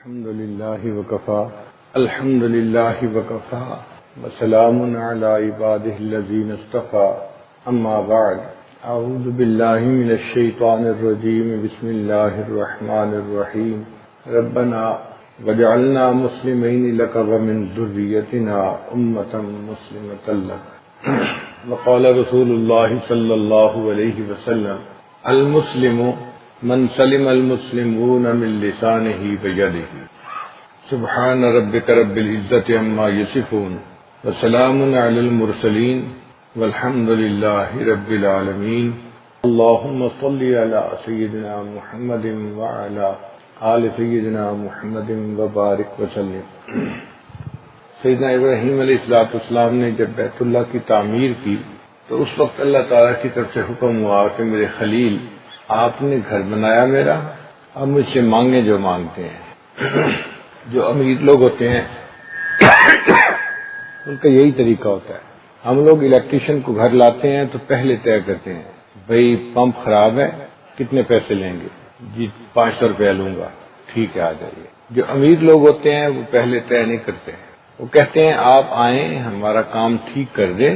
الحمد لله وكفى الحمد لله وكفى وسلام على عباده الذين اصطفى أما بعد أعوذ بالله من الشيطان الرجيم بسم الله الرحمن الرحيم ربنا وجعلنا مسلمين لك ومن ذريتنا أمة مسلمة لك وقال رسول الله صلى الله عليه وسلم المسلم من سلم المسلمون من لسانه ويده سبحان ربك رب العزة عما يصفون وسلام على المرسلين والحمد لله رب العالمين اللهم صل على سيدنا محمد وعلى آل سيدنا محمد وبارك وسلم۔ سیدنا ابراہیم علیہ السلام نے جب بیت اللہ کی تعمیر کی تو اس وقت اللہ تعالیٰ کی طرف سے حکم ہوا کہ میرے خلیل آپ نے گھر بنایا میرا، اب مجھ سے مانگیں جو مانگتے ہیں۔ جو امیر لوگ ہوتے ہیں ان کا یہی طریقہ ہوتا ہے۔ ہم لوگ الیکٹریشین کو گھر لاتے ہیں تو پہلے طے کرتے ہیں، بھئی پمپ خراب ہے کتنے پیسے لیں گے؟ جی 500 روپیہ لوں گا، ٹھیک ہے آ جائیے۔ جو امیر لوگ ہوتے ہیں وہ پہلے طے نہیں کرتے ہیں، وہ کہتے ہیں آپ آئیں ہمارا کام ٹھیک کر دیں،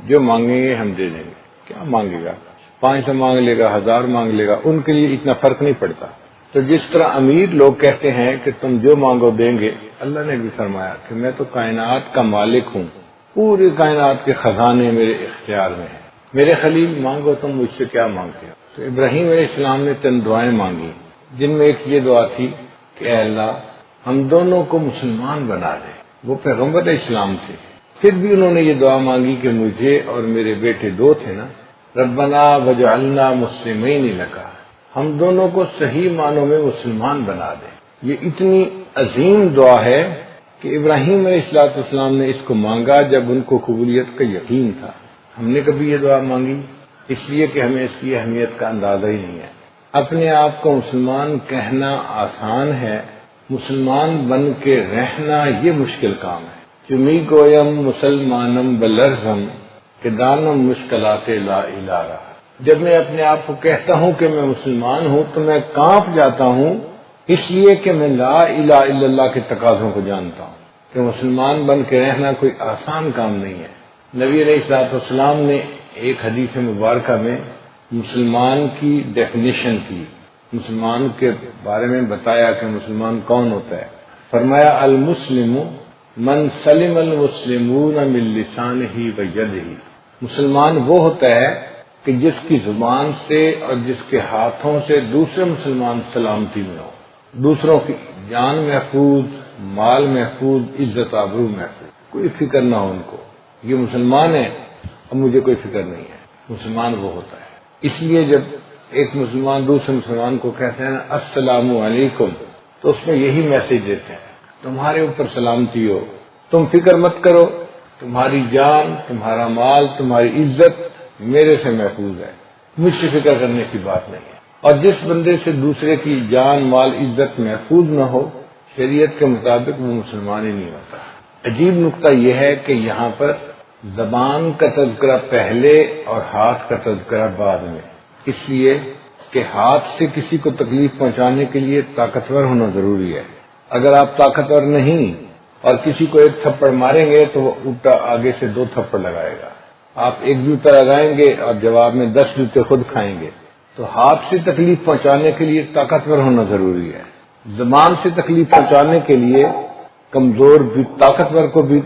جو مانگیں گے ہم دے دیں گے۔ کیا مانگے گا؟ 500 مانگ لے گا، 1000 مانگ لے گا، ان کے لیے اتنا فرق نہیں پڑتا۔ تو جس طرح امیر لوگ کہتے ہیں کہ تم جو مانگو دیں گے، اللہ نے بھی فرمایا کہ میں تو کائنات کا مالک ہوں، پوری کائنات کے خزانے میرے اختیار میں ہیں، میرے خلیل مانگو تم مجھ سے کیا مانگتے ہو۔ تو ابراہیم علیہ السلام نے 3 دعائیں مانگی، جن میں ایک یہ دعا تھی کہ اے اللہ ہم دونوں کو مسلمان بنا دے۔ وہ پیغمبر علیہ السلام تھے، پھر بھی انہوں نے یہ دعا مانگی کہ مجھے اور میرے بیٹے 2 تھے نا، ربنا وجعلنا مسلمین لک، ہم دونوں کو صحیح معنوں میں مسلمان بنا دے۔ یہ اتنی عظیم دعا ہے کہ ابراہیم علیہ السلام نے اس کو مانگا جب ان کو قبولیت کا یقین تھا۔ ہم نے کبھی یہ دعا مانگی اس لیے کہ ہمیں اس کی اہمیت کا اندازہ ہی نہیں ہے۔ اپنے آپ کو مسلمان کہنا آسان ہے، مسلمان بن کے رہنا یہ مشکل کام ہے۔ چمی گویم مسلمانم بلرزم کہ دانم مشکلات لا الہ رہا۔ جب میں اپنے آپ کو کہتا ہوں کہ میں مسلمان ہوں تو میں کانپ جاتا ہوں، اس لیے کہ میں لا الہ الا اللہ کے تقاضوں کو جانتا ہوں کہ مسلمان بن کے رہنا کوئی آسان کام نہیں ہے۔ نبی علیہ السلام نے ایک حدیث مبارکہ میں مسلمان کی ڈیفینیشن کی، مسلمان کے بارے میں بتایا کہ مسلمان کون ہوتا ہے۔ فرمایا المسلم من سلم المسلمون من لسانہ ویدہ، مسلمان وہ ہوتا ہے کہ جس کی زبان سے اور جس کے ہاتھوں سے دوسرے مسلمان سلامتی میں ہو، دوسروں کی جان محفوظ، مال محفوظ، عزت آبرو محفوظ، کوئی فکر نہ ہو ان کو، یہ مسلمان ہے اب مجھے کوئی فکر نہیں ہے۔ مسلمان وہ ہوتا ہے۔ اس لیے جب ایک مسلمان دوسرے مسلمان کو کہتے ہیں نا السلام علیکم، تو اس میں یہی میسج دیتے ہیں تمہارے اوپر سلامتی ہو، تم فکر مت کرو، تمہاری جان، تمہارا مال، تمہاری عزت میرے سے محفوظ ہے، مجھ سے فکر کرنے کی بات نہیں ہے۔ اور جس بندے سے دوسرے کی جان، مال، عزت محفوظ نہ ہو، شریعت کے مطابق وہ مسلمان ہی نہیں ہوتا۔ عجیب نقطہ یہ ہے کہ یہاں پر زبان کا تذکرہ پہلے اور ہاتھ کا تذکرہ بعد میں، اس لیے کہ ہاتھ سے کسی کو تکلیف پہنچانے کے لیے طاقتور ہونا ضروری ہے۔ اگر آپ طاقتور نہیں اور کسی کو 1 تھپڑ ماریں گے تو وہ الٹا آگے سے 2 تھپڑ لگائے گا۔ آپ 1 جوتا لگائیں گے اور جواب میں 10 جوتے خود کھائیں گے۔ تو ہاتھ سے تکلیف پہنچانے کے لیے طاقتور ہونا ضروری ہے، زبان سے تکلیف پہنچانے کے لیے کمزور بھی طاقتور کو بھی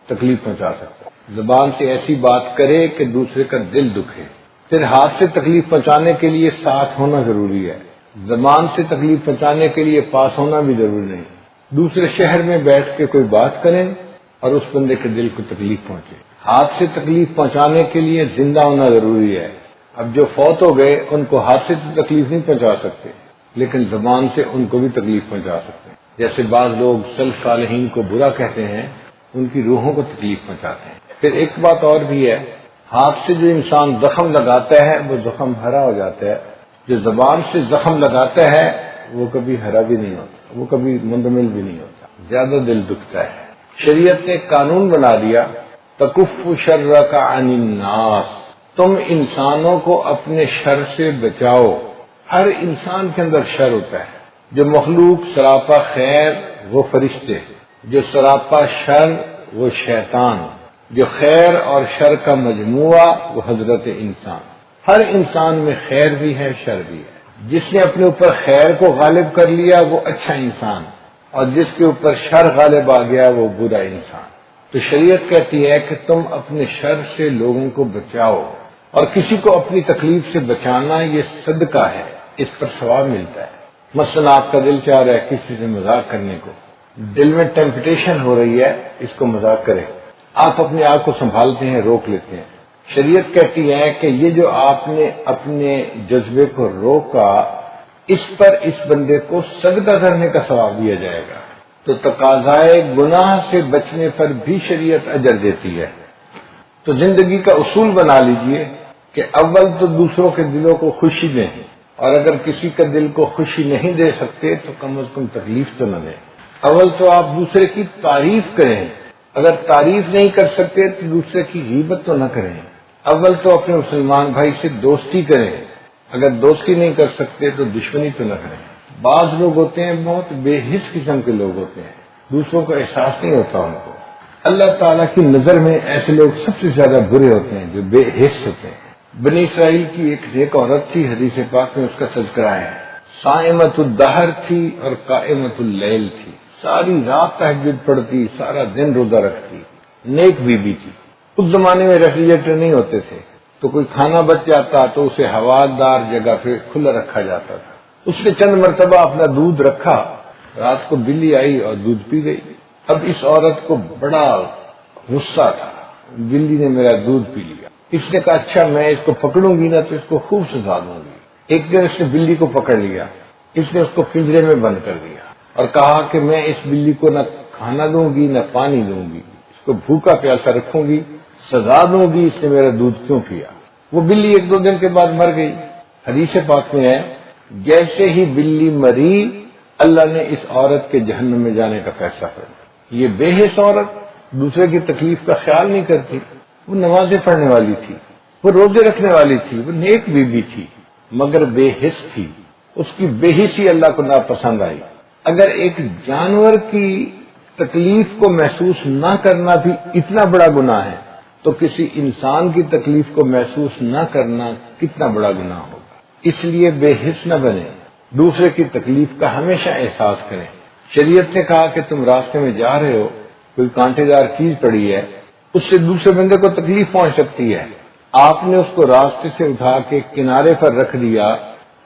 تکلیف پہنچا سکتا ہے۔ زبان سے ایسی بات کرے کہ دوسرے کا دل دکھے۔ پھر ہاتھ سے تکلیف پہنچانے کے لیے ساتھ ہونا ضروری ہے، زبان سے تکلیف پہنچانے کے لیے پاس ہونا بھی ضروری نہیں۔ دوسرے شہر میں بیٹھ کے کوئی بات کریں اور اس بندے کے دل کو تکلیف پہنچے۔ ہاتھ سے تکلیف پہنچانے کے لیے زندہ ہونا ضروری ہے۔ اب جو فوت ہو گئے ان کو ہاتھ سے تو تکلیف نہیں پہنچا سکتے، لیکن زبان سے ان کو بھی تکلیف پہنچا سکتے ہیں۔ جیسے بعض لوگ سلف صالحین کو برا کہتے ہیں، ان کی روحوں کو تکلیف پہنچاتے ہیں۔ پھر ایک بات اور بھی ہے، ہاتھ سے جو انسان زخم لگاتا ہے وہ زخم ہرا ہو جاتا ہے، جو زبان سے زخم لگاتا ہے وہ کبھی ہرا بھی نہیں ہوتا، وہ کبھی مندمل بھی نہیں ہوتا، زیادہ دل دکھتا ہے۔ شریعت نے قانون بنا دیا تکف شرک عن الناس، تم انسانوں کو اپنے شر سے بچاؤ۔ ہر انسان کے اندر شر ہوتا ہے، جو مخلوق سراپا خیر وہ فرشتے، جو سراپا شر وہ شیطان، جو خیر اور شر کا مجموعہ وہ حضرت انسان۔ ہر انسان میں خیر بھی ہے، شر بھی ہے۔ جس نے اپنے اوپر خیر کو غالب کر لیا وہ اچھا انسان، اور جس کے اوپر شر غالب آ گیا وہ برا انسان۔ تو شریعت کہتی ہے کہ تم اپنے شر سے لوگوں کو بچاؤ، اور کسی کو اپنی تکلیف سے بچانا یہ صدقہ ہے، اس پر ثواب ملتا ہے۔ مثلا آپ کا دل چاہ رہا ہے کسی سے مذاق کرنے کو، دل میں ٹیمپٹیشن ہو رہی ہے، اس کو مذاق کریں، آپ اپنے آپ کو سنبھالتے ہیں، روک لیتے ہیں۔ شریعت کہتی ہے کہ یہ جو آپ نے اپنے جذبے کو روکا، اس پر اس بندے کو صدقہ کرنے کا ثواب دیا جائے گا۔ تو تقاضائے گناہ سے بچنے پر بھی شریعت اجر دیتی ہے۔ تو زندگی کا اصول بنا لیجئے کہ اول تو دوسروں کے دلوں کو خوشی دیں، اور اگر کسی کا دل کو خوشی نہیں دے سکتے تو کم از کم تکلیف تو نہ دیں۔ اول تو آپ دوسرے کی تعریف کریں، اگر تعریف نہیں کر سکتے تو دوسرے کی غیبت تو نہ کریں۔ اول تو اپنے مسلمان بھائی سے دوستی کریں، اگر دوستی نہیں کر سکتے تو دشمنی تو نہ کریں۔ بعض لوگ ہوتے ہیں بہت بے حس قسم کے لوگ ہوتے ہیں، دوسروں کا احساس نہیں ہوتا ان کو۔ اللہ تعالیٰ کی نظر میں ایسے لوگ سب سے زیادہ برے ہوتے ہیں جو بے حس ہوتے ہیں۔ بنی اسرائیل کی ایک عورت تھی، حدیث پاک میں اس کا تذکرہ ہے، صائمۃ الدہر تھی اور قائمۃ اللیل تھی، ساری رات تہجد پڑھتی، سارا دن روزہ رکھتی، نیک بیوی تھی۔ اس زمانے میں ریفریجریٹر نہیں ہوتے تھے، تو کوئی کھانا بچ جاتا تو اسے ہوادار جگہ پہ کھلا رکھا جاتا تھا۔ اس نے چند مرتبہ اپنا دودھ رکھا، رات کو بلی آئی اور دودھ پی گئی۔ اب اس عورت کو بڑا غصہ تھا، بلی نے میرا دودھ پی لیا۔ اس نے کہا اچھا میں اس کو پکڑوں گی نا تو اس کو خوب سزا دوں گی۔ ایک دن اس نے بلی کو پکڑ لیا، اس نے اس کو پنجرے میں بند کر دیا اور کہا کہ میں اس بلی کو نہ کھانا دوں گی نہ پانی دوں گی، اس کو بھوکا پیاسا رکھوں گی، سزا دوں گی اس نے میرا دودھ کیوں پیا۔ وہ بلی 1-2 دن کے بعد مر گئی۔ حدیث پاک میں ہے جیسے ہی بلی مری اللہ نے اس عورت کے جہنم میں جانے کا فیصلہ کر دیا۔ یہ بے حس عورت دوسرے کی تکلیف کا خیال نہیں کرتی، وہ نمازیں پڑھنے والی تھی، وہ روزے رکھنے والی تھی، وہ نیک بیوی تھی، مگر بے حس تھی، اس کی بے حسی اللہ کو ناپسند آئی۔ اگر ایک جانور کی تکلیف کو محسوس نہ کرنا بھی اتنا بڑا گناہ ہے تو کسی انسان کی تکلیف کو محسوس نہ کرنا کتنا بڑا گناہ ہوگا۔ اس لیے بے حس نہ بنے، دوسرے کی تکلیف کا ہمیشہ احساس کریں۔ شریعت نے کہا کہ تم راستے میں جا رہے ہو، کوئی کانٹے دار چیز پڑی ہے، اس سے دوسرے بندے کو تکلیف پہنچ سکتی ہے، آپ نے اس کو راستے سے اٹھا کے کنارے پر رکھ دیا،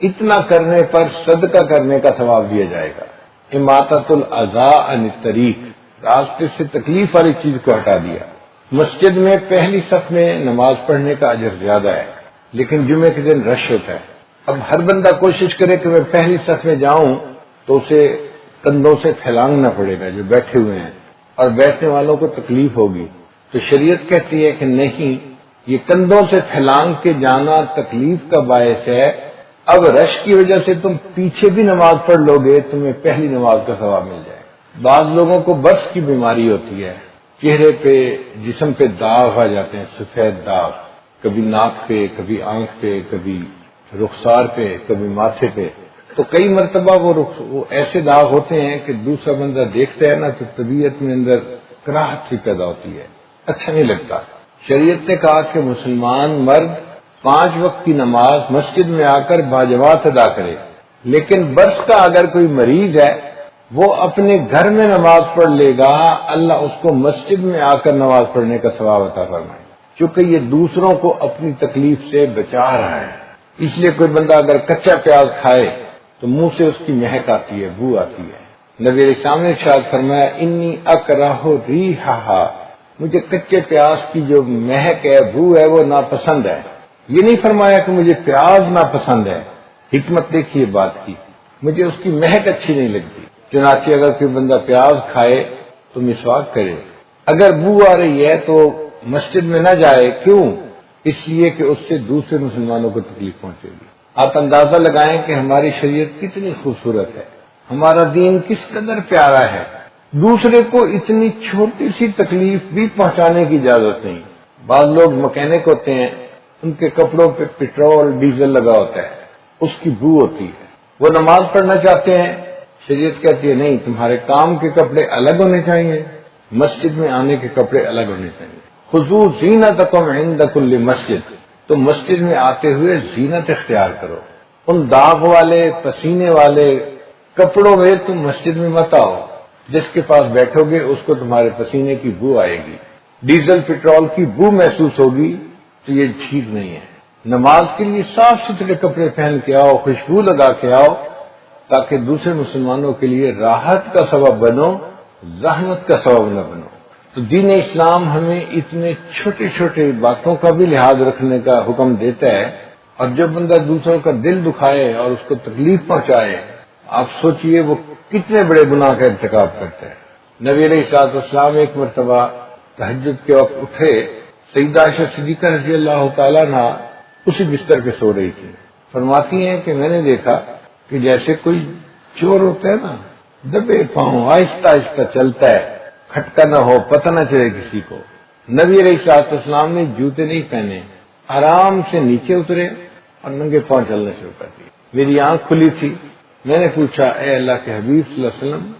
اتنا کرنے پر صدقہ کرنے کا ثواب دیا جائے گا۔ اماطۃ الاذی عن الطریق، راستے سے تکلیف والی چیز کو ہٹا دیا۔ مسجد میں پہلی صف میں نماز پڑھنے کا اجر زیادہ ہے، لیکن جمعے کے دن رش ہوتا ہے۔ اب ہر بندہ کوشش کرے کہ میں پہلی صف میں جاؤں تو اسے کندھوں سے پھیلانگنا پڑے گا جو بیٹھے ہوئے ہیں، اور بیٹھنے والوں کو تکلیف ہوگی۔ تو شریعت کہتی ہے کہ نہیں، یہ کندھوں سے پھیلانگ کے جانا تکلیف کا باعث ہے، اب رش کی وجہ سے تم پیچھے بھی نماز پڑھ لو گے، تمہیں پہلی نماز کا ثواب مل جائے گا۔ بعض لوگوں کو برس کی بیماری ہوتی ہے، چہرے پہ جسم پہ داغ آ جاتے ہیں، سفید داغ، کبھی ناک پہ، کبھی آنکھ پہ، کبھی رخسار پہ، کبھی ماتھے پہ۔ تو کئی مرتبہ وہ ایسے داغ ہوتے ہیں کہ دوسرا بندہ دیکھتا ہے نا تو طبیعت میں اندر کراہت سی پیدا ہوتی ہے، اچھا نہیں لگتا۔ شریعت نے کہا کہ مسلمان مرد 5 وقت کی نماز مسجد میں آ کر باجماعت ادا کرے، لیکن برس کا اگر کوئی مریض ہے وہ اپنے گھر میں نماز پڑھ لے گا، اللہ اس کو مسجد میں آ کر نماز پڑھنے کا ثواب عطا فرمائے، چونکہ یہ دوسروں کو اپنی تکلیف سے بچا رہا ہے۔ اس لیے کوئی بندہ اگر کچا پیاز کھائے تو منہ سے اس کی مہک آتی ہے، بو آتی ہے۔ نبی علیہ السلام نے ارشاد فرمایا انی اکرہ ریحھا، مجھے کچے پیاز کی جو مہک ہے، بو ہے، وہ ناپسند ہے۔ یہ نہیں فرمایا کہ مجھے پیاز ناپسند ہے، حکمت دیکھیے بات کی، مجھے اس کی مہک اچھی نہیں لگتی۔ چنانچہ اگر کوئی بندہ پیاز کھائے تو مسواک کرے، اگر بو آ رہی ہے تو مسجد میں نہ جائے۔ کیوں؟ اس لیے کہ اس سے دوسرے مسلمانوں کو تکلیف پہنچے گی۔ آپ اندازہ لگائیں کہ ہماری شریعت کتنی خوبصورت ہے، ہمارا دین کس قدر پیارا ہے، دوسرے کو اتنی چھوٹی سی تکلیف بھی پہنچانے کی اجازت نہیں۔ بعض لوگ مکینک ہوتے ہیں، ان کے کپڑوں پہ پٹرول ڈیزل لگا ہوتا ہے، اس کی بو ہوتی ہے، وہ نماز پڑھنا چاہتے ہیں شریعت کہتی ہے نہیں، تمہارے کام کے کپڑے الگ ہونے چاہیے، مسجد میں آنے کے کپڑے الگ ہونے چاہیے۔ خذوا زینتکم عند کل مسجد، تم مسجد میں آتے ہوئے زینت اختیار کرو، ان داغ والے پسینے والے کپڑوں میں تم مسجد میں مت آؤ، جس کے پاس بیٹھو گے اس کو تمہارے پسینے کی بو آئے گی، ڈیزل پٹرول کی بو محسوس ہوگی، تو یہ ٹھیک نہیں ہے۔ نماز کے لیے صاف ستھرے کپڑے پہن کے آؤ، خوشبو لگا کے آؤ، تاکہ دوسرے مسلمانوں کے لیے راحت کا سبب بنو، زحمت کا سبب نہ بنو۔ تو دین اسلام ہمیں اتنے چھوٹے چھوٹے باتوں کا بھی لحاظ رکھنے کا حکم دیتا ہے، اور جب بندہ دوسروں کا دل دکھائے اور اس کو تکلیف پہنچائے، آپ سوچئے وہ کتنے بڑے گناہ کا ارتکاب کرتا ہے۔ نبی علیہ الصلوۃ والسلام ایک مرتبہ تہجد کے وقت اٹھے، سیدہ عائشہ صدیقہ رضی اللہ تعالیٰ عنہ اسی بستر پہ سو رہی تھی۔ فرماتی ہیں کہ میں نے دیکھا کہ جیسے کوئی چور ہوتا ہے نا، دبے پاؤں آہستہ آہستہ چلتا ہے، کھٹکا نہ ہو، پتہ نہ چلے کسی کو۔ نبی علیہ الصلوۃ والسلام نے جوتے نہیں پہنے، آرام سے نیچے اترے اور ننگے پاؤں چلنا شروع کر دیے۔ میری آنکھ کھلی تھی، میں نے پوچھا اے اللہ کے حبیب صلی اللہ علیہ وسلم،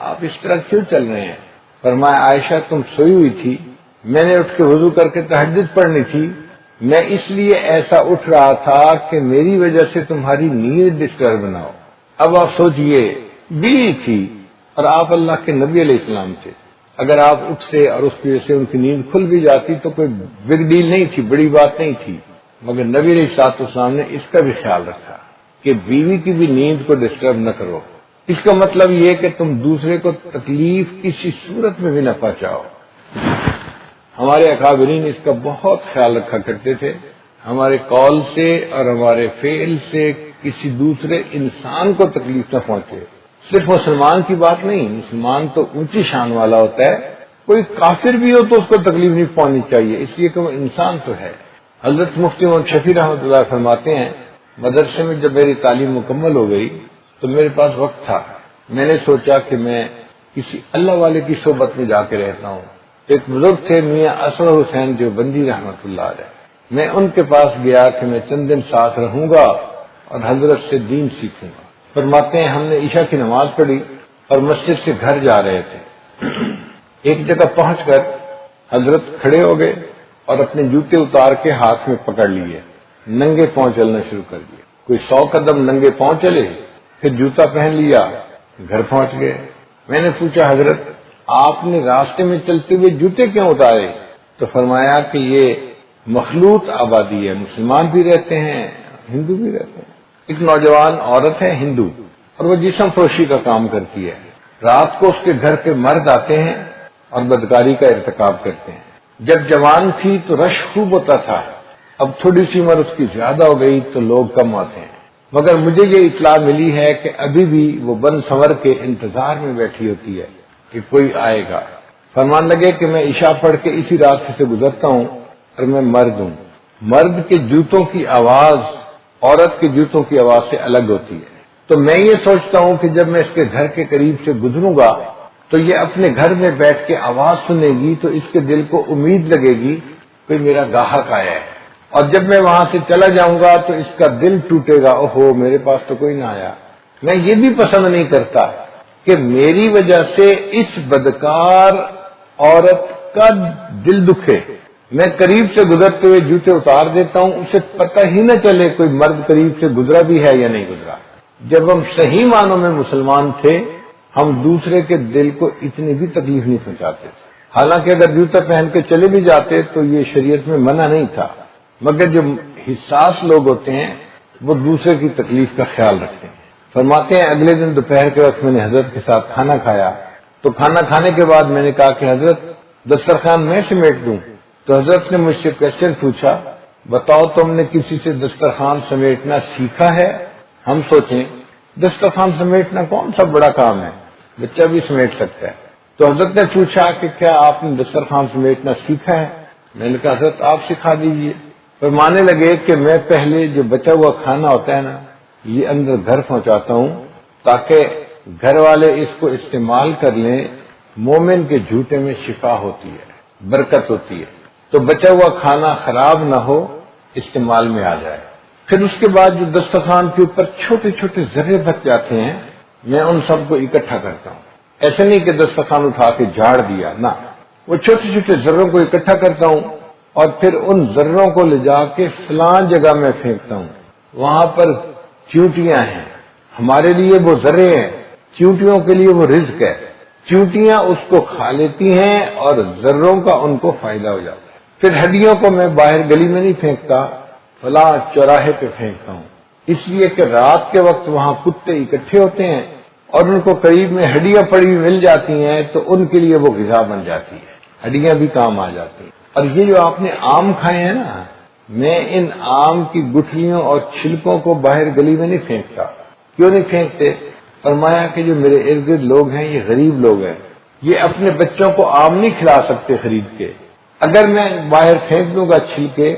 آپ اس طرح کیوں چل رہے ہیں؟ فرمایا عائشہ تم سوئی ہوئی تھی، میں نے اٹھ کے وضو کر کے تہجد پڑھنی تھی، میں اس لیے ایسا اٹھ رہا تھا کہ میری وجہ سے تمہاری نیند ڈسٹرب نہ ہو۔ اب آپ سوچئے بیوی تھی اور آپ اللہ کے نبی علیہ السلام تھے، اگر آپ اٹھتے اور اس کی وجہ سے ان کی نیند کھل بھی جاتی تو کوئی بگ ڈیل نہیں تھی، بڑی بات نہیں تھی، مگر نبی علیہ الصلوۃ والسلام نے اس کا بھی خیال رکھا کہ بیوی کی بھی نیند کو ڈسٹرب نہ کرو۔ اس کا مطلب یہ کہ تم دوسرے کو تکلیف کسی صورت میں بھی نہ پہنچاؤ۔ ہمارے اکابرین اس کا بہت خیال رکھا کرتے تھے، ہمارے قول سے اور ہمارے فعل سے کسی دوسرے انسان کو تکلیف نہ پہنچے۔ صرف مسلمان کی بات نہیں، مسلمان تو اونچی شان والا ہوتا ہے، کوئی کافر بھی ہو تو اس کو تکلیف نہیں پہنچنی چاہیے، اس لیے کہ وہ انسان تو ہے۔ حضرت مفتی محمد شفیع رحمۃ اللہ فرماتے ہیں مدرسے میں جب میری تعلیم مکمل ہو گئی تو میرے پاس وقت تھا، میں نے سوچا کہ میں کسی اللہ والے کی صحبت میں جا کے رہتا ہوں۔ ایک بزرگ تھے میاں اسد حسین دیوبندی رحمۃ اللہ علیہ، میں ان کے پاس گیا کہ میں چند دن ساتھ رہوں گا اور حضرت سے دین سیکھوں گا۔ فرماتے ہیں ہم نے عشاء کی نماز پڑھی اور مسجد سے گھر جا رہے تھے، ایک جگہ پہنچ کر حضرت کھڑے ہو گئے اور اپنے جوتے اتار کے ہاتھ میں پکڑ لیے، ننگے پاؤں چلنا شروع کر دیا۔ کوئی 100 قدم ننگے پاؤں چلے، پھر جوتا پہن لیا، گھر پہنچ گئے۔ میں نے پوچھا حضرت آپ نے راستے میں چلتے ہوئے جوتے کیوں اتارے؟ تو فرمایا کہ یہ مخلوط آبادی ہے، مسلمان بھی رہتے ہیں، ہندو بھی رہتے ہیں۔ ایک نوجوان عورت ہے ہندو اور وہ جسم فروشی کا کام کرتی ہے، رات کو اس کے گھر کے مرد آتے ہیں اور بدکاری کا ارتکاب کرتے ہیں۔ جب جوان تھی تو رش خوب ہوتا تھا، اب تھوڑی سی عمر اس کی زیادہ ہو گئی تو لوگ کم آتے ہیں، مگر مجھے یہ اطلاع ملی ہے کہ ابھی بھی وہ بن سنور کے انتظار میں بیٹھی ہوتی ہے کہ کوئی آئے گا۔ فرمان لگے کہ میں عشاء پڑھ کے اسی راستے سے گزرتا ہوں اور میں مرد ہوں، مرد کے جوتوں کی آواز عورت کے جوتوں کی آواز سے الگ ہوتی ہے، تو میں یہ سوچتا ہوں کہ جب میں اس کے گھر کے قریب سے گزروں گا تو یہ اپنے گھر میں بیٹھ کے آواز سنے گی تو اس کے دل کو امید لگے گی کوئی میرا گاہک آیا ہے، اور جب میں وہاں سے چلا جاؤں گا تو اس کا دل ٹوٹے گا، اوہو میرے پاس تو کوئی نہ آیا۔ میں یہ بھی پسند نہیں کرتا کہ میری وجہ سے اس بدکار عورت کا دل دکھے، میں قریب سے گزرتے ہوئے جوتے اتار دیتا ہوں، اسے پتہ ہی نہ چلے کوئی مرد قریب سے گزرا بھی ہے یا نہیں گزرا۔ جب ہم صحیح معنوں میں مسلمان تھے ہم دوسرے کے دل کو اتنی بھی تکلیف نہیں پہنچاتے تھے، حالانکہ اگر جوتا پہن کے چلے بھی جاتے تو یہ شریعت میں منع نہیں تھا، مگر جو حساس لوگ ہوتے ہیں وہ دوسرے کی تکلیف کا خیال رکھتے ہیں۔ فرماتے ہیں اگلے دن دوپہر کے وقت میں نے حضرت کے ساتھ کھانا کھایا، تو کھانا کھانے کے بعد میں نے کہا کہ حضرت دسترخوان میں سمیٹ دوں، تو حضرت نے مجھ سے کوشچن پوچھا بتاؤ تم نے کسی سے دسترخوان سمیٹنا سیکھا ہے؟ ہم سوچیں دسترخوان سمیٹنا کون سا بڑا کام ہے، بچہ بھی سمیٹ سکتا ہے۔ تو حضرت نے پوچھا کہ کیا آپ نے دسترخوان سمیٹنا سیکھا ہے؟ میں نے کہا حضرت آپ سکھا دیجئے۔ فرمانے لگے کہ میں پہلے جو بچا ہوا کھانا ہوتا ہے نا یہ اندر گھر پہنچاتا ہوں تاکہ گھر والے اس کو استعمال کر لیں، مومن کے جھوٹے میں شفا ہوتی ہے، برکت ہوتی ہے، تو بچا ہوا کھانا خراب نہ ہو، استعمال میں آ جائے۔ پھر اس کے بعد جو دسترخوان کے اوپر چھوٹے چھوٹے ذرے بچ جاتے ہیں میں ان سب کو اکٹھا کرتا ہوں. ایسے نہیں کہ دسترخوان اٹھا کے جھاڑ دیا، نہ، وہ چھوٹے چھوٹے ذروں کو اکٹھا کرتا ہوں اور پھر ان ذروں کو لے جا کے فلاں جگہ میں پھینکتا ہوں. وہاں پر چیونٹیاں ہیں، ہمارے لیے وہ ذرے ہیں، چیونٹیوں کے لیے وہ رزق ہے. چیونٹیاں اس کو کھا لیتی ہیں اور ذروں کا ان کو فائدہ ہو جاتا ہے. پھر ہڈیوں کو میں باہر گلی میں نہیں پھینکتا، فلاں چوراہے پہ پھینکتا ہوں، اس لیے کہ رات کے وقت وہاں کتے اکٹھے ہوتے ہیں اور ان کو قریب میں ہڈیاں پڑی ہوئی مل جاتی ہیں تو ان کے لیے وہ غذا بن جاتی ہے، ہڈیاں بھی کام آ جاتی ہیں. اور یہ جو آپ نے آم کھائے ہیں نا، میں ان آم کی گٹھلیوں اور چھلکوں کو باہر گلی میں نہیں پھینکتا. کیوں نہیں پھینکتے؟ فرمایا کہ جو میرے ارد گرد لوگ ہیں یہ غریب لوگ ہیں، یہ اپنے بچوں کو آم نہیں کھلا سکتے خرید کے. اگر میں باہر پھینک دوں گا چھلکے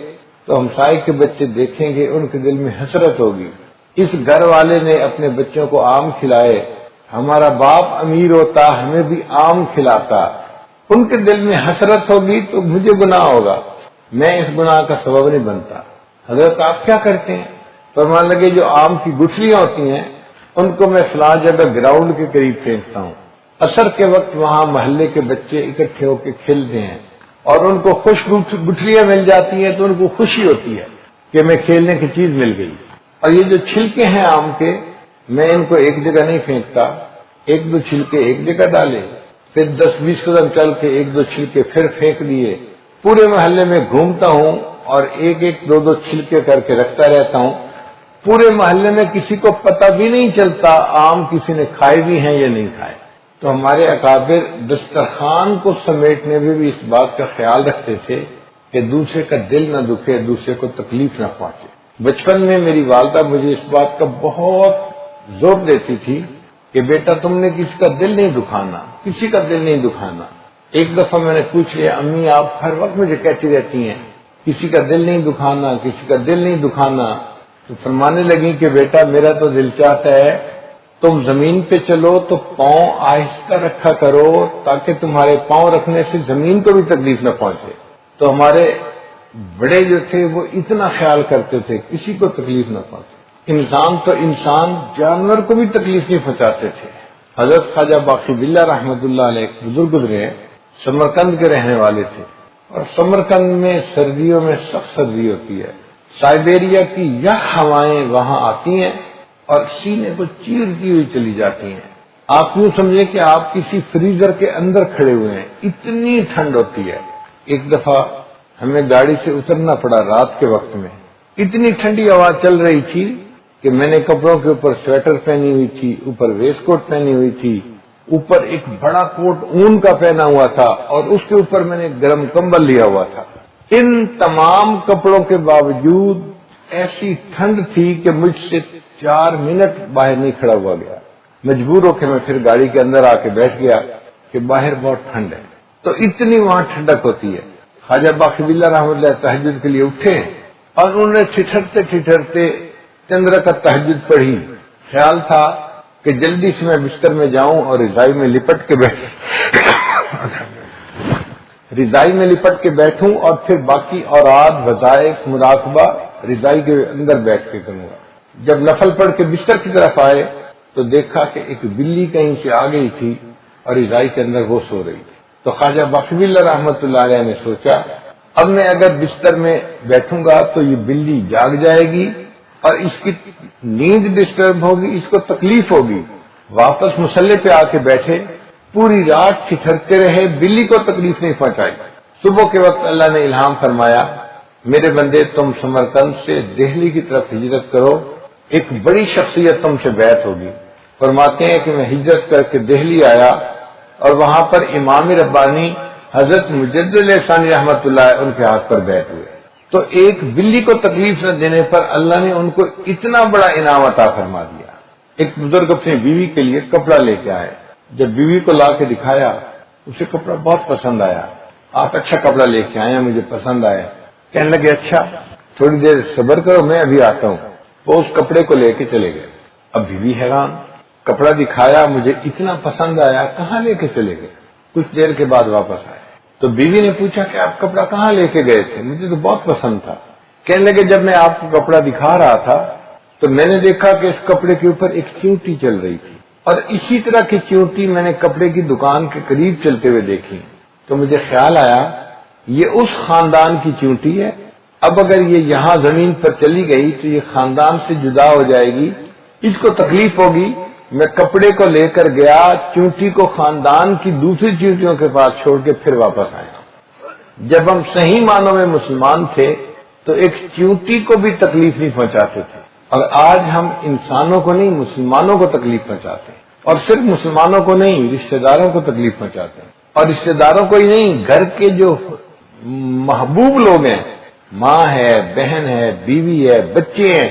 تو ہمسائے کے بچے دیکھیں گے، ان کے دل میں حسرت ہوگی، اس گھر والے نے اپنے بچوں کو آم کھلائے، ہمارا باپ امیر ہوتا ہمیں بھی آم کھلاتا. ان کے دل میں حسرت ہوگی تو مجھے گناہ ہوگا، میں اس گناہ کا سبب نہیں بنتا. حضرت آپ کیا کرتے ہیں؟ فرمانے لگے جو آم کی گٹھلیاں ہوتی ہیں ان کو میں فلاں جگہ گراؤنڈ کے قریب پھینکتا ہوں. عصر کے وقت وہاں محلے کے بچے اکٹھے ہو کے کھیلتے ہیں اور ان کو خوش گٹھلیاں مل جاتی ہیں تو ان کو خوشی ہوتی ہے کہ میں کھیلنے کی چیز مل گئی. اور یہ جو چھلکے ہیں آم کے، میں ان کو ایک جگہ نہیں پھینکتا، ایک دو چھلکے ایک جگہ ڈالے، پھر 10-20 قدم چل کے ایک دو چھلکے پھر پھینک دیے. پورے محلے میں گھومتا ہوں اور ایک ایک دو دو چھلکے کر کے رکھتا رہتا ہوں. پورے محلے میں کسی کو پتہ بھی نہیں چلتا آم کسی نے کھائے بھی ہیں یا نہیں کھائے. تو ہمارے اکابر دسترخوان کو سمیٹنے میں بھی اس بات کا خیال رکھتے تھے کہ دوسرے کا دل نہ دکھے، دوسرے کو تکلیف نہ پہنچے. بچپن میں میری والدہ مجھے اس بات کا بہت زور دیتی تھی کہ بیٹا تم نے کسی کا دل نہیں دکھانا، کسی کا دل نہیں دکھانا. ایک دفعہ میں نے پوچھ لیا، امی آپ ہر وقت مجھے کہتی رہتی ہیں کسی کا دل نہیں دکھانا، کسی کا دل نہیں دکھانا. تو فرمانے لگی کہ بیٹا میرا تو دل چاہتا ہے تم زمین پہ چلو تو پاؤں آہستہ رکھا کرو تاکہ تمہارے پاؤں رکھنے سے زمین کو بھی تکلیف نہ پہنچے. تو ہمارے بڑے جو تھے وہ اتنا خیال کرتے تھے کسی کو تکلیف نہ پہنچے. انسان تو انسان، جانور کو بھی تکلیف نہیں پہنچاتے تھے. حضرت خواجہ باقی باللہ رحمۃ اللہ علیہ ایک بزرگ گزرے، سمرقند کے رہنے والے تھے، اور سمرقند میں سردیوں میں سخت سردی ہوتی ہے. سائبیریا کی یخ ہوائیں وہاں آتی ہیں اور سینے کو چیرتی ہوئی چلی جاتی ہیں. آپ یوں سمجھیں کہ آپ کسی فریزر کے اندر کھڑے ہوئے ہیں، اتنی ٹھنڈ ہوتی ہے. ایک دفعہ ہمیں گاڑی سے اترنا پڑا رات کے وقت میں، اتنی ٹھنڈی ہوا چل رہی تھی کہ میں نے کپڑوں کے اوپر سویٹر پہنی ہوئی تھی، اوپر ویسٹ کوٹ پہنی ہوئی تھی، اوپر ایک بڑا کوٹ اون کا پہنا ہوا تھا اور اس کے اوپر میں نے گرم کمبل لیا ہوا تھا. ان تمام کپڑوں کے باوجود ایسی ٹھنڈ تھی کہ مجھ سے 4 منٹ باہر نہیں کھڑا ہوا گیا. مجبور ہو کے میں پھر گاڑی کے اندر آ کے بیٹھ گیا کہ باہر بہت ٹھنڈ ہے. تو اتنی وہاں ٹھنڈک ہوتی ہے. خواجہ باقی باللہ رحمۃ اللہ تہجد کے لیے اٹھے اور انہوں نے ٹھٹھرتے ٹھٹھرتے چند رکعت تہجد پڑھی. خیال تھا کہ جلدی سے میں بستر میں جاؤں اور رضائی میں لپٹ کے بیٹھوں اور پھر باقی اوراد وظائف مراقبہ رضائی کے اندر بیٹھ کے کروں گا. جب نفل پڑھ کے بستر کی طرف آئے تو دیکھا کہ ایک بلی کہیں سے آ گئی تھی اور رضائی کے اندر وہ سو رہی تھی. تو خواجہ باقی باللہ رحمۃ اللہ علیہ نے سوچا اب میں اگر بستر میں بیٹھوں گا تو یہ بلی جاگ جائے گی اور اس کی نیند ڈسٹرب ہوگی، اس کو تکلیف ہوگی. واپس مصلی پہ آ کے بیٹھے، پوری رات ٹھٹھرتے رہے، بلی کو تکلیف نہیں پہنچائی. صبح کے وقت اللہ نے الہام فرمایا میرے بندے تم سمرقند سے دہلی کی طرف ہجرت کرو، ایک بڑی شخصیت تم سے بیعت ہوگی. فرماتے ہیں کہ میں ہجرت کر کے دہلی آیا اور وہاں پر امام ربانی حضرت مجدد ثانی رحمۃ اللہ ان کے ہاتھ پر بیعت ہوئے. تو ایک بلی کو تکلیف نہ دینے پر اللہ نے ان کو اتنا بڑا انعام عطا فرما دیا. ایک بزرگ اپنی بیوی کے لیے کپڑا لے کے آئے، جب بیوی کو لا کے دکھایا اسے کپڑا بہت پسند آیا. آپ اچھا کپڑا لے کے آئے ہیں، مجھے پسند آیا. کہنے لگے اچھا تھوڑی دیر صبر کرو میں ابھی آتا ہوں. وہ اس کپڑے کو لے کے چلے گئے. اب بیوی حیران، کپڑا دکھایا مجھے اتنا پسند آیا، کہاں لے کے چلے گئے؟ کچھ دیر کے بعد واپس آئے تو بیوی نے پوچھا کہ آپ کپڑا کہاں لے کے گئے تھے؟ مجھے تو بہت پسند تھا. کہنے لگے جب میں آپ کو کپڑا دکھا رہا تھا تو میں نے دیکھا کہ اس کپڑے کے اوپر ایک چیونٹی چل رہی تھی اور اسی طرح کی چیونٹی میں نے کپڑے کی دکان کے قریب چلتے ہوئے دیکھی تو مجھے خیال آیا یہ اس خاندان کی چیونٹی ہے، اب اگر یہ یہاں زمین پر چلی گئی تو یہ خاندان سے جدا ہو جائے گی، اس کو تکلیف ہوگی۔ میں کپڑے کو لے کر گیا، چیونٹی کو خاندان کی دوسری چیونٹیوں کے پاس چھوڑ کے پھر واپس آیا۔ جب ہم صحیح معنوں میں مسلمان تھے تو ایک چیونٹی کو بھی تکلیف نہیں پہنچاتے تھے، اور آج ہم انسانوں کو نہیں مسلمانوں کو تکلیف پہنچاتے ہیں، اور صرف مسلمانوں کو نہیں رشتہ داروں کو تکلیف پہنچاتے ہیں، اور رشتہ داروں کو ہی نہیں، گھر کے جو محبوب لوگ ہیں، ماں ہے، بہن ہے، بیوی ہے، بچے ہیں،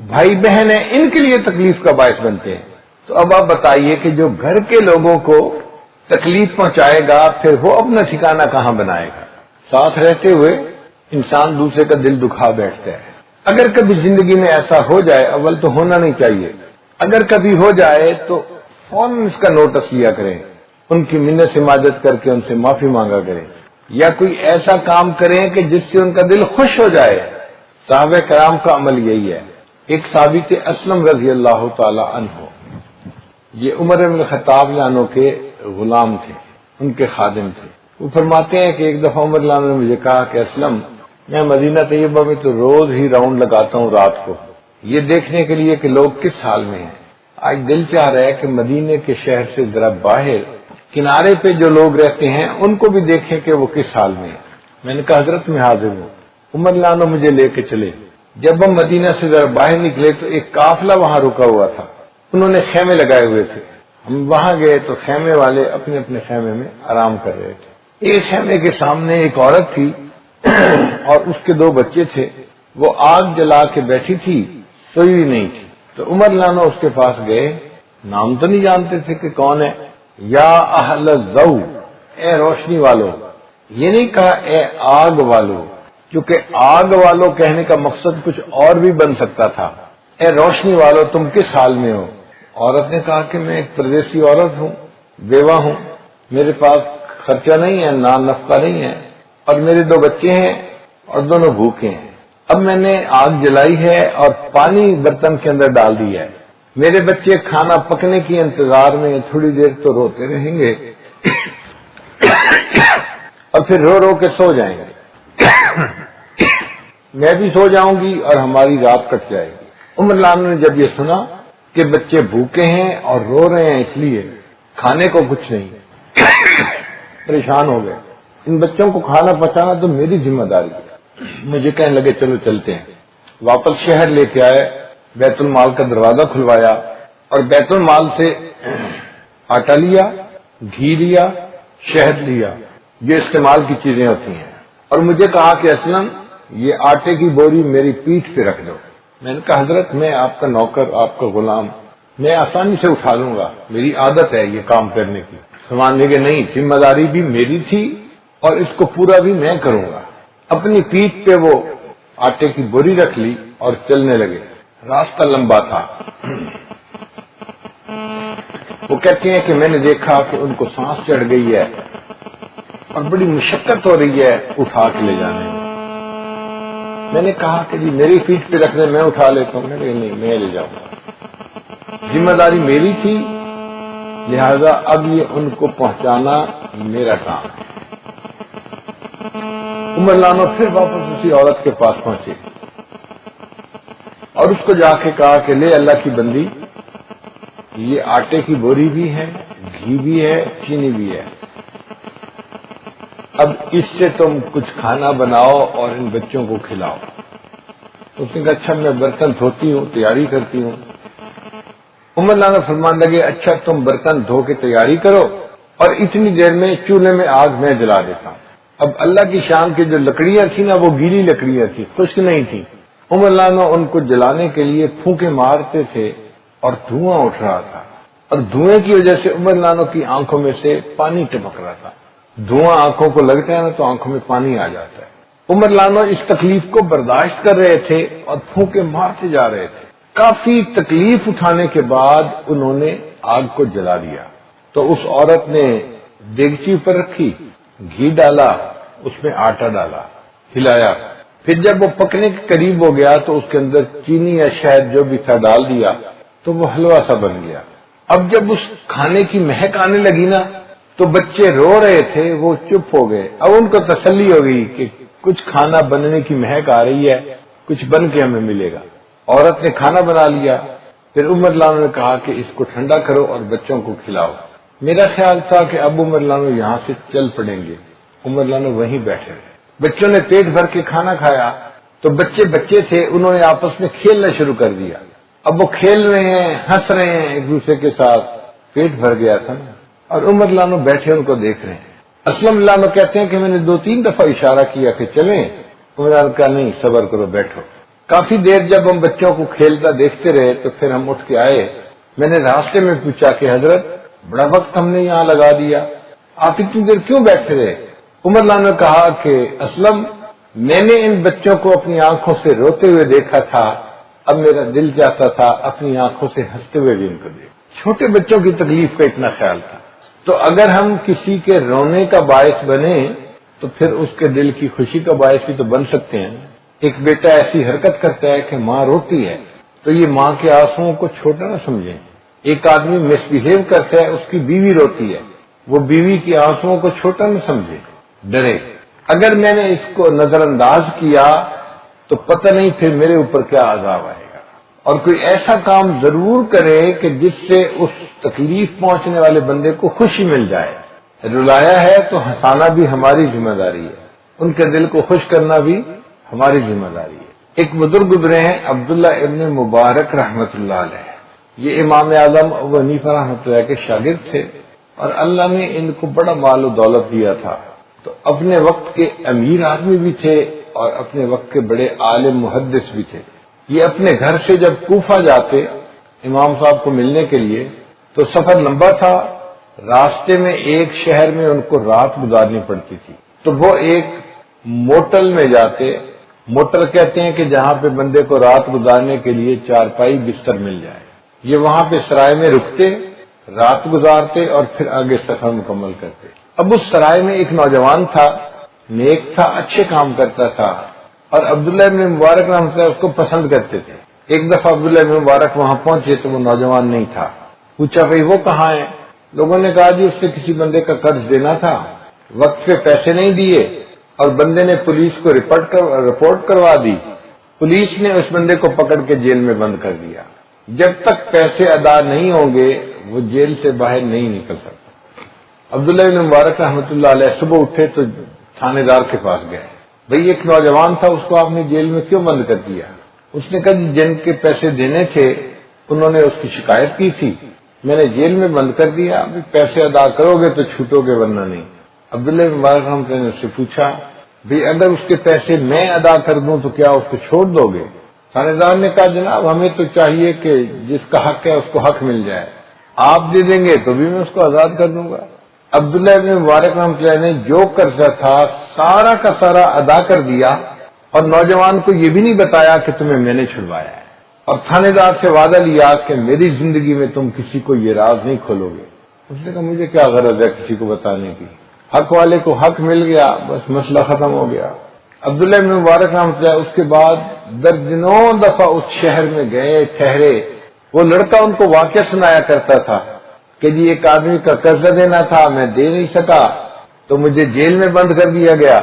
بھائی بہن ہیں، ان کے لیے تکلیف کا باعث بنتے ہیں۔ تو اب آپ بتائیے کہ جو گھر کے لوگوں کو تکلیف پہنچائے گا پھر وہ اپنا ٹھکانہ کہاں بنائے گا؟ ساتھ رہتے ہوئے انسان دوسرے کا دل دکھا بیٹھتا ہے۔ اگر کبھی زندگی میں ایسا ہو جائے، اول تو ہونا نہیں چاہیے، اگر کبھی ہو جائے تو فوراً اس کا نوٹس لیا کریں، ان کی منت سماجت کر کے ان سے معافی مانگا کریں، یا کوئی ایسا کام کریں کہ جس سے ان کا دل خوش ہو جائے۔ صحابہ کرام کا عمل یہی ہے۔ ایک صحابی تھے اسلم رضی اللہ تعالی عنہ، یہ عمر بن الخطاب عنہ کے غلام تھے، ان کے خادم تھے۔ وہ فرماتے ہیں کہ ایک دفعہ عمر عنہ نے مجھے کہا کہ اسلم، میں مدینہ طیبہ میں تو روز ہی راؤنڈ لگاتا ہوں رات کو، یہ دیکھنے کے لیے کہ لوگ کس حال میں ہیں۔ آج دل چاہ رہا ہے کہ مدینے کے شہر سے ذرا باہر کنارے پہ جو لوگ رہتے ہیں ان کو بھی دیکھیں کہ وہ کس حال میں ہیں۔ میں نے کہا حضرت میں حاضر ہوں۔ عمر عنہ مجھے لے کے چلے۔ جب ہم مدینہ سے ذرا باہر نکلے تو ایک قافلہ وہاں رکا ہوا تھا، انہوں نے خیمے لگائے ہوئے تھے۔ ہم وہاں گئے تو خیمے والے اپنے اپنے خیمے میں آرام کر رہے تھے۔ ایک خیمے کے سامنے ایک عورت تھی اور اس کے 2 بچے تھے، وہ آگ جلا کے بیٹھی تھی، سوئی ہوئی نہیں تھی۔ تو عمر عنہ اس کے پاس گئے، نام تو نہیں جانتے تھے کہ کون ہے۔ یا اہل الضوء، اے روشنی والو، یہ نہیں کہا اے آگ والو، کیونکہ آگ والو کہنے کا مقصد کچھ اور بھی بن سکتا تھا۔ اے روشنی والو تم کس حال میں ہو؟ عورت نے کہا کہ میں ایک پردیسی عورت ہوں، بیوہ ہوں، میرے پاس خرچہ نہیں ہے، نان نفقہ نہیں ہے، اور میرے 2 بچے ہیں اور دونوں بھوکے ہیں۔ اب میں نے آگ جلائی ہے اور پانی برتن کے اندر ڈال دیا ہے، میرے بچے کھانا پکنے کے انتظار میں تھوڑی دیر تو روتے رہیں گے اور پھر رو رو کے سو جائیں گے، میں بھی سو جاؤں گی اور ہماری رات کٹ جائے گی۔ عمر عنہ نے جب یہ سنا کہ بچے بھوکے ہیں اور رو رہے ہیں، اس لیے کھانے کو کچھ نہیں، پریشان ہو گئے۔ ان بچوں کو کھانا پہنچانا تو میری ذمہ داری ہے۔ مجھے کہنے لگے چلو چلتے ہیں۔ واپس شہر لے کے آئے، بیت المال کا دروازہ کھلوایا اور بیت المال سے آٹا لیا، گھی لیا، شہد لیا، جو استعمال کی چیزیں ہوتی ہیں، اور مجھے کہا کہ اسلم یہ آٹے کی بوری میری پیٹھ پہ رکھ دو۔ میں نے کہا حضرت میں آپ کا نوکر، آپ کا غلام، میں آسانی سے اٹھا لوں گا، میری عادت ہے یہ کام کرنے کی۔ سمجھنے کے نہیں، ذمہ داری بھی میری تھی اور اس کو پورا بھی میں کروں گا۔ اپنی پیٹھ پہ وہ آٹے کی بوری رکھ لی اور چلنے لگے۔ راستہ لمبا تھا۔ وہ کہتے ہیں کہ میں نے دیکھا کہ ان کو سانس چڑھ گئی ہے اور بڑی مشقت ہو رہی ہے اٹھا کے لے جانے میں۔ میں نے کہا کہ جی میری پیٹھ پہ رکھنے میں اٹھا لیتا ہوں۔ میں نے کہا نہیں، میں لے جاؤں گا، ذمہ داری میری تھی، لہذا اب یہ ان کو پہنچانا میرا کام ہے۔ عمر عنہ پھر واپس اسی عورت کے پاس پہنچے اور اس کو جا کے کہا کہ لے اللہ کی بندی، یہ آٹے کی بوری بھی ہے، گھی بھی ہے، چینی بھی ہے، اب اس سے تم کچھ کھانا بناؤ اور ان بچوں کو کھلاؤ۔ اس نے کہا اچھا میں برتن دھوتی ہوں، تیاری کرتی ہوں۔ عمر عنہ فرمان لگے اچھا تم برتن دھو کے تیاری کرو اور اتنی دیر میں چولہے میں آگ میں جلا دیتا ہوں۔ اب اللہ کی شان کی جو لکڑیاں تھیں نا وہ گیلی لکڑیاں تھیں، خشک نہیں تھیں۔ عمر عنہ ان کو جلانے کے لیے پھونکے مارتے تھے اور دھواں اٹھ رہا تھا، اور دھوئیں کی وجہ سے عمر عنہ کی آنکھوں میں سے پانی ٹپک رہا تھا۔ دھواں آنکھوں کو لگتا ہے نا تو آنکھوں میں پانی آ جاتا ہے۔ عمر عنہ اس تکلیف کو برداشت کر رہے تھے اور پھونکے مارتے جا رہے تھے۔ کافی تکلیف اٹھانے کے بعد انہوں نے آگ کو جلا دیا۔ تو اس عورت نے دیگچی پر رکھی، گھی ڈالا، اس میں آٹا ڈالا، ہلایا، پھر جب وہ پکنے کے قریب ہو گیا تو اس کے اندر چینی یا شہد جو بھی تھا ڈال دیا تو وہ حلوہ سا بن گیا۔ اب جب اس کھانے کی مہک آنے لگی نا تو بچے رو رہے تھے، وہ چپ ہو گئے۔ اب ان کو تسلی ہو گئی کہ کچھ کھانا بننے کی مہک آ رہی ہے، کچھ بن کے ہمیں ملے گا۔ عورت نے کھانا بنا لیا، پھر عمر لانو نے کہا کہ اس کو ٹھنڈا کرو اور بچوں کو کھلاؤ۔ میرا خیال تھا کہ اب عمر لانو یہاں سے چل پڑیں گے، عمر لانو وہیں بیٹھے رہے۔ بچوں نے پیٹ بھر کے کھانا کھایا تو بچے تھے، انہوں نے آپس میں کھیلنا شروع کر دیا۔ اب وہ کھیل رہے ہیں، ہنس رہے ہیں ایک دوسرے کے ساتھ، پیٹ بھر گیا تھا نا، اور عمر لانو بیٹھے ان کو دیکھ رہے ہیں۔ اسلم لانو کہتے ہیں کہ میں نے 2-3 دفعہ اشارہ کیا کہ چلیں، عمر لانو کہا نہیں، صبر کرو، بیٹھو۔ کافی دیر جب ہم بچوں کو کھیلتا دیکھتے رہے تو پھر ہم اٹھ کے آئے۔ میں نے راستے میں پوچھا کہ حضرت بڑا وقت ہم نے یہاں لگا دیا، آپ اتنی دیر کیوں بیٹھے رہے؟ عمر لانو نے کہا کہ اسلم میں نے ان بچوں کو اپنی آنکھوں سے روتے ہوئے دیکھا تھا، اب میرا دل چاہتا تھا اپنی آنکھوں سے ہنستے ہوئے بھی ان کو دیکھ۔ چھوٹے بچوں کی تکلیف کا اتنا خیال تھا۔ تو اگر ہم کسی کے رونے کا باعث بنے تو پھر اس کے دل کی خوشی کا باعث بھی تو بن سکتے ہیں۔ ایک بیٹا ایسی حرکت کرتا ہے کہ ماں روتی ہے تو یہ ماں کے آنسوؤں کو چھوٹا نہ سمجھیں۔ ایک آدمی مس بہیو کرتا ہے، اس کی بیوی روتی ہے، وہ بیوی کے آنسوؤں کو چھوٹا نہ سمجھے، ڈرے۔ اگر میں نے اس کو نظر انداز کیا تو پتہ نہیں پھر میرے اوپر کیا عذاب آئے گا۔ اور کوئی ایسا کام ضرور کرے کہ جس سے اس تکلیف پہنچنے والے بندے کو خوشی مل جائے۔ رلایا ہے تو ہنسانا بھی ہماری ذمہ داری ہے، ان کے دل کو خوش کرنا بھی ہماری ذمہ داری ہے۔ ایک بزرگ گزرے ہیں عبداللہ ابن مبارک رحمت اللہ علیہ، یہ امام اعظم ابو حنیفہ رحمۃ اللہ کے شاگرد تھے، اور اللہ نے ان کو بڑا مال و دولت دیا تھا، تو اپنے وقت کے امیر آدمی بھی تھے اور اپنے وقت کے بڑے عالم محدث بھی تھے۔ یہ اپنے گھر سے جب کوفہ جاتے امام صاحب کو ملنے کے لیے تو سفر لمبا تھا، راستے میں ایک شہر میں ان کو رات گزارنی پڑتی تھی، تو وہ ایک موٹل میں جاتے۔ موٹل کہتے ہیں کہ جہاں پہ بندے کو رات گزارنے کے لیے چارپائی بستر مل جائے، یہ وہاں پہ سرائے میں رکتے، رات گزارتے اور پھر آگے سفر مکمل کرتے۔ اب اس سرائے میں ایک نوجوان تھا، نیک تھا، اچھے کام کرتا تھا، اور عبداللہ ابن مبارک رحمۃ اللہ اس کو پسند کرتے تھے۔ ایک دفعہ عبداللہ ابن مبارک وہاں پہنچے تو وہ نوجوان نہیں تھا، پوچھا بھئی وہ کہاں ہے؟ لوگوں نے کہا جی اس سے کسی بندے کا قرض دینا تھا، وقت پہ پیسے نہیں دیے اور بندے نے پولیس کو رپورٹ کروا دی، پولیس نے اس بندے کو پکڑ کے جیل میں بند کر دیا، جب تک پیسے ادا نہیں ہوں گے وہ جیل سے باہر نہیں نکل سکتا۔ عبداللہ ابن مبارک رحمۃ اللہ علیہ صبح اٹھے تو تھانے دار کے پاس گئے، بھئی ایک نوجوان تھا اس کو آپ نے جیل میں کیوں بند کر دیا؟ اس نے کہا جن کے پیسے دینے تھے انہوں نے اس کی شکایت کی تھی، میں نے جیل میں بند کر دیا، ابھی پیسے ادا کرو گے تو چھوٹو گے ورنہ نہیں۔ عبداللہ بن مبارک رحمۃ اللہ نے اس سے پوچھا بھئی اگر اس کے پیسے میں ادا کر دوں تو کیا اس کو چھوڑ دو گے؟ تھانے دار نے کہا جناب ہمیں تو چاہیے کہ جس کا حق ہے اس کو حق مل جائے، آپ دے دیں گے تو بھی میں اس کو آزاد کر دوں گا۔ عبداللہ ابن مبارک رحمۃ اللہ نے جو قرضہ تھا سارا کا سارا ادا کر دیا، اور نوجوان کو یہ بھی نہیں بتایا کہ تمہیں میں نے چھڑوایا ہے، اور تھانے دار سے وعدہ لیا کہ میری زندگی میں تم کسی کو یہ راز نہیں کھولو گے۔ اس نے کہا مجھے کیا غرض ہے کسی کو بتانے کی، حق والے کو حق مل گیا، بس مسئلہ ختم ہو گیا۔ عبداللہ ابن مبارک رحمۃ اللہ اس کے بعد درجنوں دفعہ اس شہر میں گئے، ٹھہرے۔ وہ لڑکا ان کو واقعہ سنایا کرتا تھا کہ جی ایک آدمی کا قرضہ دینا تھا، میں دے نہیں سکا تو مجھے جیل میں بند کر دیا گیا،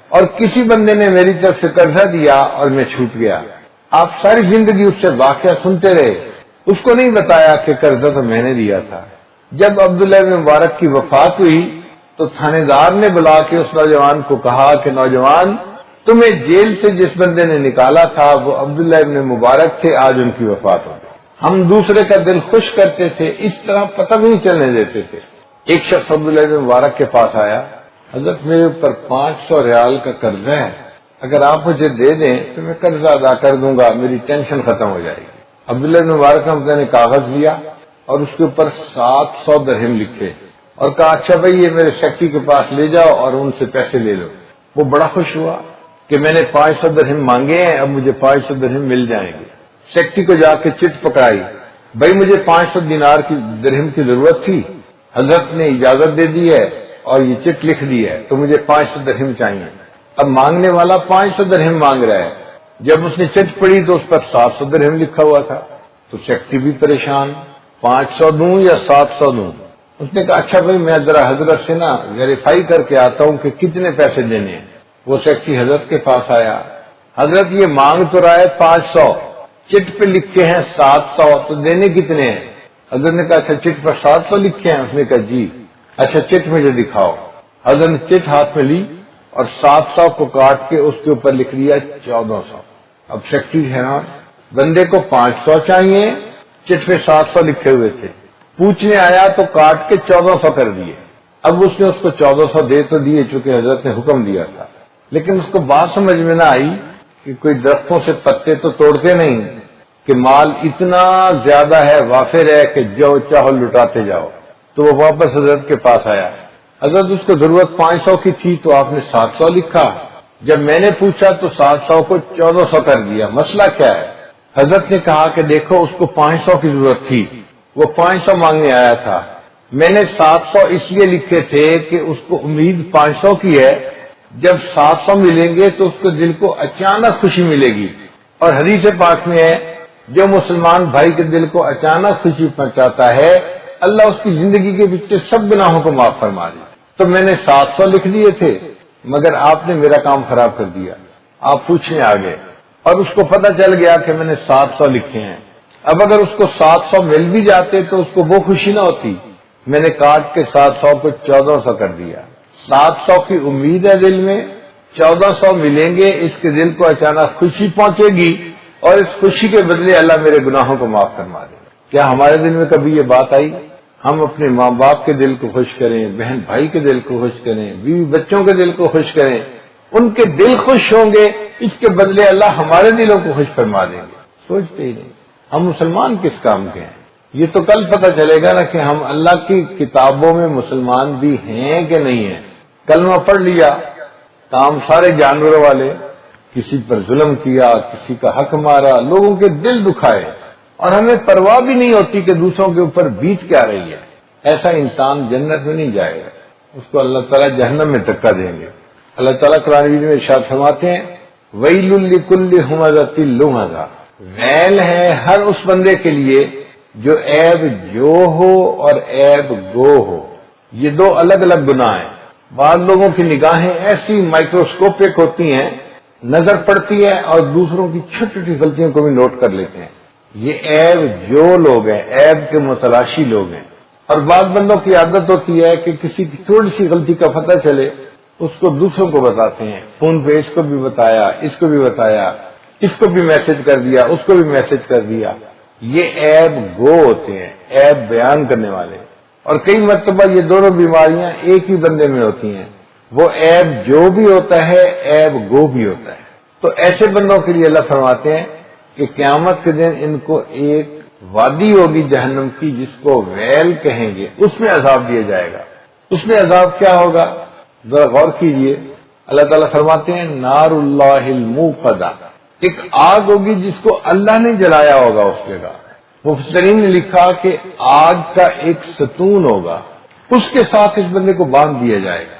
اور کسی بندے نے میری طرف سے قرضہ دیا اور میں چھوٹ گیا۔ آپ ساری زندگی اس سے واقعہ سنتے رہے، اس کو نہیں بتایا کہ قرضہ تو میں نے دیا تھا۔ جب عبداللہ بن مبارک کی وفات ہوئی تو تھانے دار نے بلا کے اس نوجوان کو کہا کہ نوجوان تمہیں جیل سے جس بندے نے نکالا تھا وہ عبداللہ ابن مبارک تھے، آج ان کی وفات ہو گئی۔ ہم دوسرے کا دل خوش کرتے تھے، اس طرح پتہ بھی نہیں چلنے دیتے تھے۔ ایک شخص عبداللہ ابن مبارک کے پاس آیا، حضرت میرے اوپر 500 ریال کا قرضہ ہے، اگر آپ مجھے دے دیں تو میں قرضہ ادا کر دوں گا، میری ٹینشن ختم ہو جائے گی۔ عبداللہ ابن مبارک نے کاغذ لیا اور اس کے اوپر 700 درہم لکھے اور کہا اچھا بھائی یہ میرے سیکٹری کے پاس لے جاؤ اور ان سے پیسے لے لو۔ وہ بڑا خوش ہوا کہ میں نے 500 درہم مانگے ہیں، اب مجھے 500 درہم مل جائیں گے۔ سیکٹری کو جا کے چٹ پکڑائی، بھائی مجھے 500 دینار کی درہم کی ضرورت تھی، حضرت نے اجازت دے دی ہے اور یہ چٹ لکھ دی ہے تو مجھے 500 درہم چاہیے۔ اب مانگنے والا 500 درہم مانگ رہا ہے، جب اس نے چٹ پڑھی تو اس پر 700 درہم لکھا ہوا تھا، تو سیکٹری بھی پریشان، 500 دوں یا 700 دوں؟ اس نے کہا اچھا بھائی میں ذرا حضرت سے نا ویریفائی کر کے آتا ہوں کہ کتنے پیسے دینے ہیں۔ وہ سیکٹری حضرت کے پاس آیا، حضرت یہ مانگ تو رہا ہے 500، چٹ پہ لکھے ہیں 700، تو دینے کتنے ہیں؟ حضرت نے کہا اچھا چٹ پر 700 لکھے ہیں؟ اس نے کہا جی۔ اچھا چٹ مجھے دکھاؤ۔ حضرت نے چٹ ہاتھ میں لی اور 700 کو کاٹ کے اس کے اوپر لکھ لیا 1400۔ اب سیکٹری حیران، بندے کو 500 چاہیے، چٹ پہ 700 لکھے ہوئے تھے، پوچھنے آیا تو کاٹ کے 1400 کر دیے۔ اب اس نے اس کو 1400 دے تو دیے چونکہ حضرت نے حکم دیا تھا، لیکن اس کو بات سمجھ میں نہ آئی کہ کوئی درختوں سے پتے تو توڑتے نہیں کہ مال اتنا زیادہ ہے، وافر ہے کہ جو چاہو لٹاتے جاؤ۔ تو وہ واپس حضرت کے پاس آیا، حضرت اس کو ضرورت 500 کی تھی تو آپ نے 700 لکھا، جب میں نے پوچھا تو 700 کو 1400 کر دیا، مسئلہ کیا ہے؟ حضرت نے کہا کہ دیکھو اس کو 500 کی ضرورت تھی، وہ 500 مانگنے آیا تھا، میں نے 700 اس لیے لکھے تھے کہ اس کو امید 500 کی ہے، جب 700 ملیں گے تو اس کو دل کو اچانک خوشی ملے گی۔ اور حدیث پاک میں ہے جو مسلمان بھائی کے دل کو اچانک خوشی پہنچاتا ہے اللہ اس کی زندگی کے پچھلے سب گناہوں کو معاف فرما دے۔ تو میں نے 700 لکھ دیے تھے مگر آپ نے میرا کام خراب کر دیا، آپ پوچھنے آ گئے اور اس کو پتہ چل گیا کہ میں نے 700 لکھے ہیں۔ اب اگر اس کو 700 مل بھی جاتے تو اس کو وہ خوشی نہ ہوتی، میں نے کاٹ کے 700 کو 1400 کر دیا۔ 700 کی امید ہے دل میں، 1400 ملیں گے، اس کے دل کو اچانک خوشی پہنچے گی اور اس خوشی کے بدلے اللہ میرے گناہوں کو معاف فرما دے۔ کیا ہمارے دل میں کبھی یہ بات آئی ہم اپنے ماں باپ کے دل کو خوش کریں، بہن بھائی کے دل کو خوش کریں، بیوی بچوں کے دل کو خوش کریں، ان کے دل خوش ہوں گے، اس کے بدلے اللہ ہمارے دلوں کو خوش فرما دیں گے؟ سوچتے ہی نہیں۔ ہم مسلمان کس کام کے ہیں؟ یہ تو کل پتہ چلے گا نا کہ ہم اللہ کی کتابوں میں مسلمان بھی ہیں کہ نہیں ہیں۔ کلمہ پڑھ لیا، کام سارے جانوروں والے، کسی پر ظلم کیا، کسی کا حق مارا، لوگوں کے دل دکھائے، اور ہمیں پرواہ بھی نہیں ہوتی کہ دوسروں کے اوپر بیت کیا رہی ہے۔ ایسا انسان جنت میں نہیں جائے گا، اس کو اللہ تعالیٰ جہنم میں دھکا دیں گے۔ اللہ تعالیٰ قرآن مجید میں ارشاد فرماتے ہیں وَيْلٌ لِكُلِّ ہُمَزَةٍ لُمَزَةٍ، ویل ہے ہر اس بندے کے لیے جو عیب جو ہو اور عیب گو ہو۔ یہ دو الگ الگ گناہ ہیں۔ بعض لوگوں کی نگاہیں ایسی مائکروسکوپک ہوتی ہیں، نظر پڑتی ہے اور دوسروں کی چھوٹی چھوٹی غلطیوں کو بھی نوٹ کر لیتے ہیں۔ یہ عیب جو لوگ ہیں، عیب کے متلاشی لوگ ہیں۔ اور بعض بندوں کی عادت ہوتی ہے کہ کسی کی تھوڑی سی غلطی کا پتہ چلے اس کو دوسروں کو بتاتے ہیں، فون پہ اس کو بھی بتایا، اس کو بھی بتایا، اس کو بھی میسج کر دیا، اس کو بھی میسج کر دیا۔ یہ عیب گو ہوتے ہیں، عیب بیان کرنے والے۔ اور کئی مرتبہ یہ دونوں بیماریاں ایک ہی بندے میں ہوتی ہیں، وہ عیب جو بھی ہوتا ہے، عیب گو بھی ہوتا ہے۔ تو ایسے بندوں کے لیے اللہ فرماتے ہیں کہ قیامت کے دن ان کو ایک وادی ہوگی جہنم کی جس کو ویل کہیں گے، اس میں عذاب دیا جائے گا۔ اس میں عذاب کیا ہوگا ذرا غور کیجئے۔ اللہ تعالیٰ فرماتے ہیں نار اللہ الموقدہ، ایک آگ ہوگی جس کو اللہ نے جلایا ہوگا اس جگہ۔ مفسرین نے لکھا کہ آگ کا ایک ستون ہوگا، اس کے ساتھ اس بندے کو باندھ دیا جائے گا۔